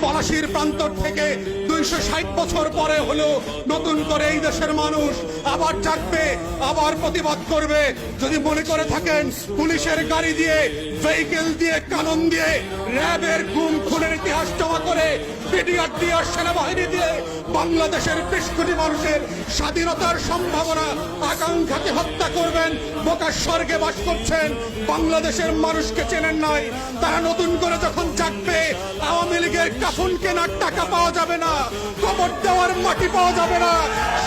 পলাশির প্রান্তর থেকে 260 বছর পরে হলো নতুন করে এই দেশের মানুষ আবার জাগবে, আবার প্রতিবাদ করবে। যদি মনে করে থাকেন পুলিশের গাড়ি দিয়ে, ভেহিকেল দিয়ে, কানন দিয়ে, র্যাবের গুম খুনের ইতিহাস জমা করে, বিডিআর দিয়ে, সেনাবাহিনী দিয়ে বাংলাদেশের 20 কোটি মানুষের স্বাধীনতার সম্ভাবনা আকাঙ্ক্ষাকে হত্যা করবেন, বোকার স্বর্গে বাস করছেন, বাংলাদেশের মানুষকে চেনেন নাই। তারা নতুন করে যখন জাগবে, আওয়ামী লীগের কাফন কেনার টাকা পাওয়া যাবে না, কবর দেওয়ার মাটি পাওয়া যাবে না।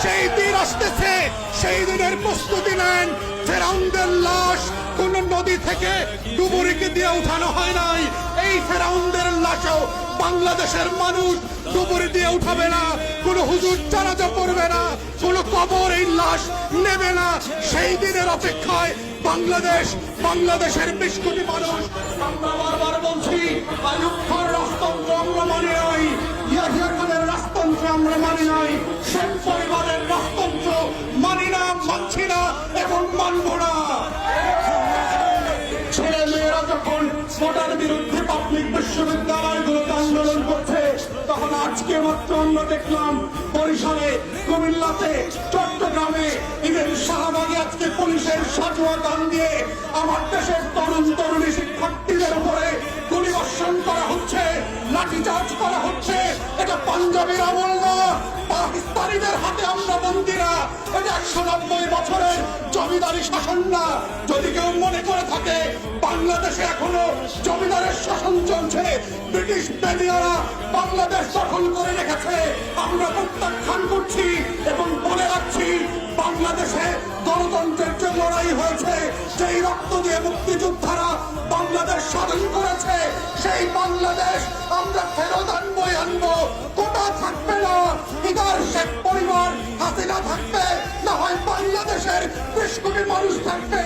সেই দিন আসতেছে, সেই দিনের প্রস্তুতি নেন। ফেরাউনদের লাশ কোন নদী থেকে ডুবুরিকে দিয়ে উঠানো হয় নাই। এই ফেরাউনদের লাশও বাংলাদেশের মানুষ ডুবুরি দিয়ে উঠাবে না, কোন হুজুর জানাজা পড়বে না, কোন কবর এই লাশ নেবে না। সেই দিনের অপেক্ষায় বাংলাদেশের 20 কোটি মানুষ। আমরা বারবার বলছি, আইয়ুব খান রাজতন্ত্র আমরা মানি নাই, ইয়াহিয়া খানের রাজতন্ত্র আমরা মানি নাই, শেখ পরিবারের রাজতন্ত্র মানি না, মানছি না এবং মানব না। ছেলে মেয়েরা যখন ভোটার বিরুদ্ধে পাবলিক বিশ্ববিদ্যালয়গুলোতে আন্দোলন করছে, তখন আজকে মাত্র আমরা দেখলাম বরিশালে, কুমিল্লাতে, চট্টগ্রামে, ইভেন শাহবাগে আজকে পুলিশের সাজোয়া গান দিয়ে আমার দেশের তরুণ তরুণী শিক্ষার্থীদের উপরে গুলিবর্ষণ করা হচ্ছে, লাঠিচার্জ করা হচ্ছে। এটা পাঞ্জাবের আমল না, পাকিস্তানিদের হাতে আমরা বন্দীরা। এটা 190 বছরের জমিদারি শাসন না। যদি কেউ মনে করে থাকে বাংলাদেশে এখনো জমিদারের শাসন চলছে, ব্রিটিশ বেনিয়ারা বাংলাদেশ দখল করে রেখেছে, আমরা প্রত্যাখ্যান করছি এবং বলে রাখছি, বাংলাদেশে গণতন্ত্রের যে লড়াই হয়েছে, সেই রক্ত দিয়ে মুক্তিযোদ্ধারা বাংলাদেশ স্বাধীন করেছে, সেই বাংলাদেশ আমরা ফেরত আনবই আনবো। কোটা থাকবে না, ইদার শেখ পরিবার, হাসিনা থাকবে, না হয় বাংলাদেশের 20 কোটি মানুষ থাকবে।